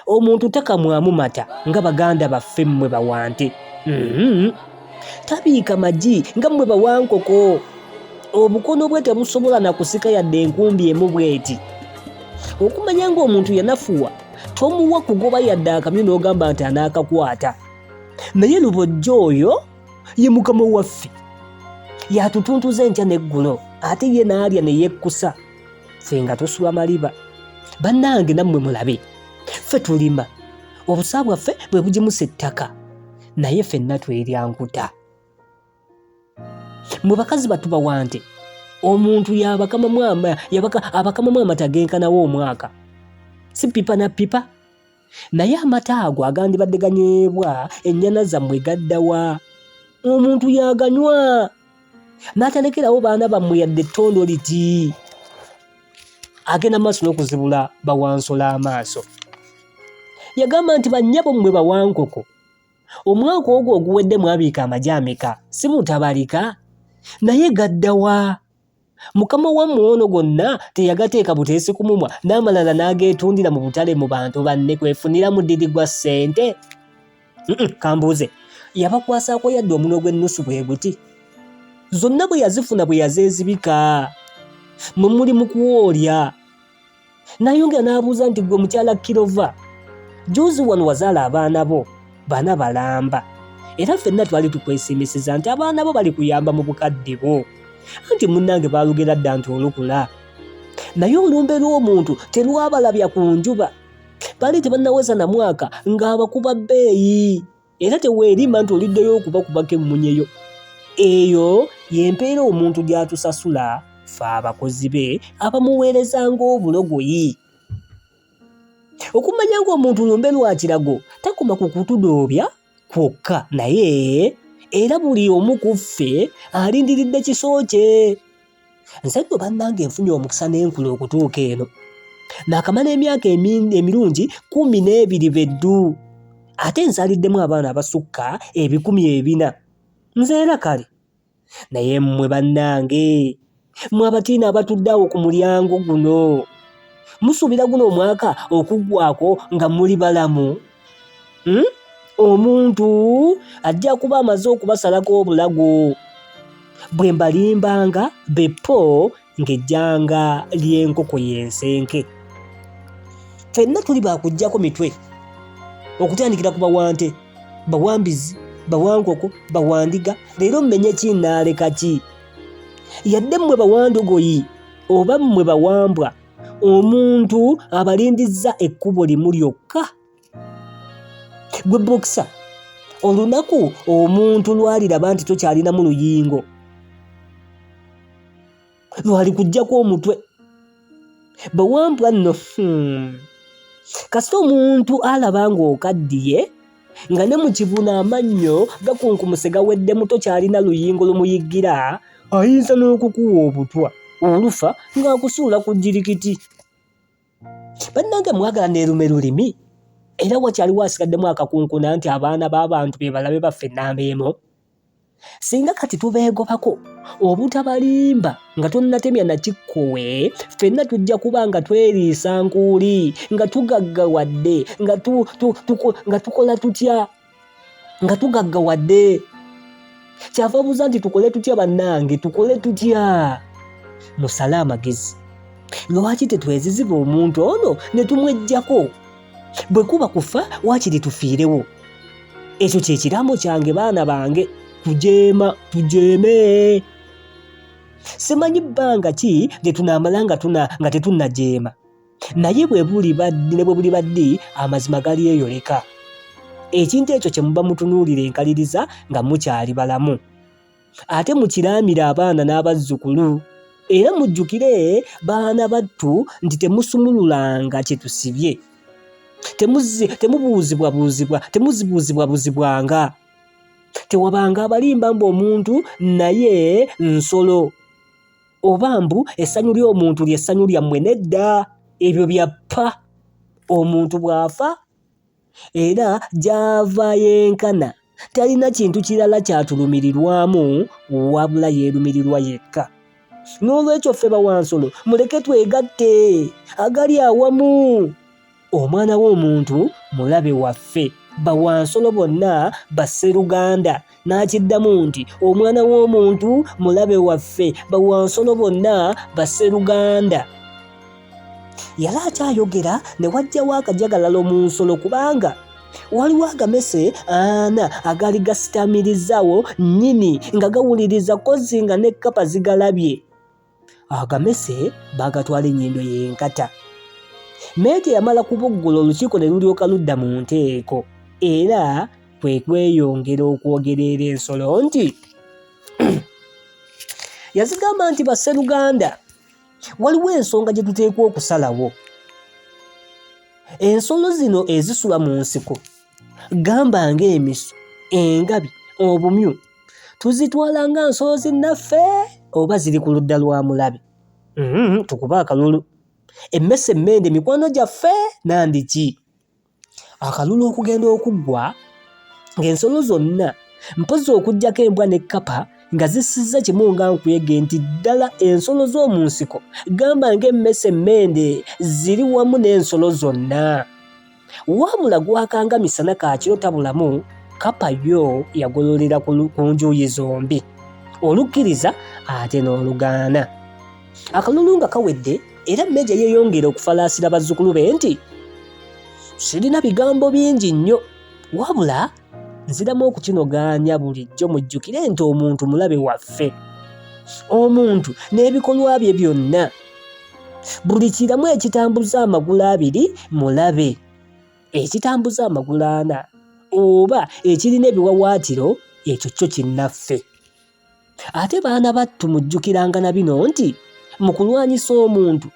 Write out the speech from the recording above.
omuntu takamwamu mata nga baganda baffe mmwe bawante. Tabiika magi nga mmwe bawankoko. Obukono bwe tebusobola na kusika yadde enkumbi emu bweti. Okumanya ng'omuntu yanafuwa tomuwa kugoba yadde akamyu n'ogamba nti anaakakwata. Naye lubojjo oyo ye mukama waffe yatutuntuza enkya n'eggulo ate ye n'alya ne yekkusa ffe nga tusula maliba. Bannange nammwe mulabe, ffe tulima, obusa bwaffe bwe bugimusa ettaka, naye ffenna twerya nkuta. Mwe bakazi batuba wante, omuntu abakamamu amata genkanawo omwaka, si pipa na pipa. Naye amata ago agandibadde ganywebwa ennyana zammwe gaddawa? Omuntu yaganywa n'atalekerawo baana bammwe yadde ettondo liti. Agenda maaso n'okuzibula Bawansolo amaaso. Yagamba nti bannyabo mmwe bawankoko, omwaka ogwo oguwedde mwabiika amagi ameka? Si mutabalika? Naye gaddawa? Mukama wammwe ono gonna teyagateeka buteesi ku mumwa n'amalala n'ageetundira mu butale mu bantu banne kwefunira mudidi gwa ssente? Kambuuze, yabakwasaako yadde omuno gw'ennusu bwe guti? Zonna bwe yazifuna bwe yazeezibika. Mwe muli mu kuwoolya. Nayongera n'abuuza nti gwe mukyala Kirova, juuzi wano wazaala abaana bo bana balamba, era ffenna twali tukwesiimisiza nti abaana bo bali kuyamba mu bukadde bo, anti munnange baalugera dda nti olukula. Naye olumbe lw'omuntu terwabalabya ku njuba, bali tebannaweza na mwaka ng'abakuba bbeeyi, era teweerima nti oliddeyo okubakubako emmunyeyo. Eyo y'empeera omuntu gy'atusasula ffe abakozi be abamuweereza ng'obulogoyi. Okumanya ng'omuntu lumbe lwa kirago takoma ku kutudoobya kwokka, naye era buli omu ku ffe alindiridde kiso kye. Nsadde bannange nfunye omukisa n'enkula okutuuka eno, naakamala emyaka emirungi 12 beddu, ate nsaliddemu abaana abasukka 400. Nzeera kale. Naye mmwe bannange, mmwe abatiina abatudde awo ku mulyango guno, musuubira guno omwaka okuggwako nga muli balamu? Omuntu ajja kuba amaze okubasalako obulago. Bwe mbalimbanga beppo ng'ejjanga ly'enkoko y'ensenke. Ffenna tuli baakuggyako mitwe, okutandikira ku bawante, bawambizi, bawankoko, bawandiga, leero mmenye ki naaleka ki? Yadde mmwe bawandogoyi oba mmwe bawambwa, omuntu abalindizza ekkubo limu lyokka. Gwe bokisa, olunaku omuntu lwaliraba nti tokyalinamu luyingo, lwali kuggyako omutwe. Bawambwa nno, kasita omuntu alaba ng'okaddiye nga ne mu kibuna amannyo gakunkumuse gaweddemu tokyalina luyingo lumuyiggira, ayinza n'okukuwa obutwa olufa ng'akusuula ku jjirikiti. Bannange mwagala neerume lulimi, era wakyaliwo asigaddemu akakunkuna nti abaana b'abantu be balabe baffe n'ameemo. Singa kati tubeegobako obutabalimba nga tonnatemya na kikkowe, ffenna tujja kuba nga tweriisa nkuuli, nga tugaggawadde, nga tukola tutya, nga tugaggawadde. Kyava buuza nti tukole tutya bannange, tukole tutya? Musale amagezi. Lwaki tetweziziba omuntu ono ne tumweggyako? Bwe kuba kufa waakiri tufiirewo. Ekyo kye kiraamo kyange baana bange, tujeeme. Simanyi bbanga ki lye tunaamala nga tetunnajeema, naye bwe buli baddi amazima galiyeyoleka. Ekintu ekyo kye muba mutunuulira enkaliriza nga mukyali balamu, ate mukiraamira abaana n'abazzukulu, era mujjukire baana battu nti temusumululanga kye tusibye, temuzibuuzibwabuzibwanga, tewabanga abalimba mbu omuntu naye nsolo, oba mbu essanyu ly'omuntu ly'essanyu lyammwe. Nedda, ebyo byappa. Omuntu bw'afa era gy'ava yenkana talina kintu kirala kyatulumirirwamu wabula yeerumirirwa yekka. N'olwekyo ffe Bawansolo muleke twegatte, agali awamu. omwana w'omuntu mulabe waffe, Bawansolo bonna basseruganda. N'akiddamu nti omwana w'omuntu mulabe waffe, Bawansolo bonna basseruganda. Yali akyayogera ne wajjawo akajagalalo mu nsolo kubanga waliwo agamese ana agali gasitamirizaawo nnyini nga gawuliriza kozi nga ne kkapa zigalabye. Agamese baagatwala ennyindo y'enkata. Meete yamala kuboggola olukiiko ne lulyoka ludda mu nteeko era kwe kweyongera okwogerera ensolo nti yazigamba nti basseruganda, waliwo ensonga gye tuteekwa okusalawo. Ensolo zino ezisula mu nsiko gamba ng'emisu, engabi, obumyu tuzitwala nga nsolo zinnaffe oba ziri ku ludda lwa mulabe? Tukuba akalulu. Emmese emmende mikwano gyaffe nandiki? Akalulu okugenda okuggwa ng'ensolo zonna mpozi okuggyako embwa ne kkapa nga zisizza kimu nga nkuyege nti ddala ensolo z'omu nsiko gamba ng'emmese emmende ziri wamu n'ensolo zonna. Wabula gwakanga misana kaakiro tabulamu, kkapa yo yagololera ku njuyi zombi, olukkiriza ate n'olugaana. Akalulu nga kawedde era Meeja yeeyongera okufalaasira bazzukulu be nti sirina bigambo bingi nnyo, wabula nziramu okukinogaanya bulijjo mujjukire nti omuntu mulabe waffe. Omuntu n'ebikolwa bye byonna, buli kiramu ekitambuza amagulu abiri mulabe, ekitambuza amagulu ana oba ekirina ebiwawaatiro ekyo kyo kinnaffe. Ate baana battu mujjukiranga na bino nti mu kulwanyisa omuntu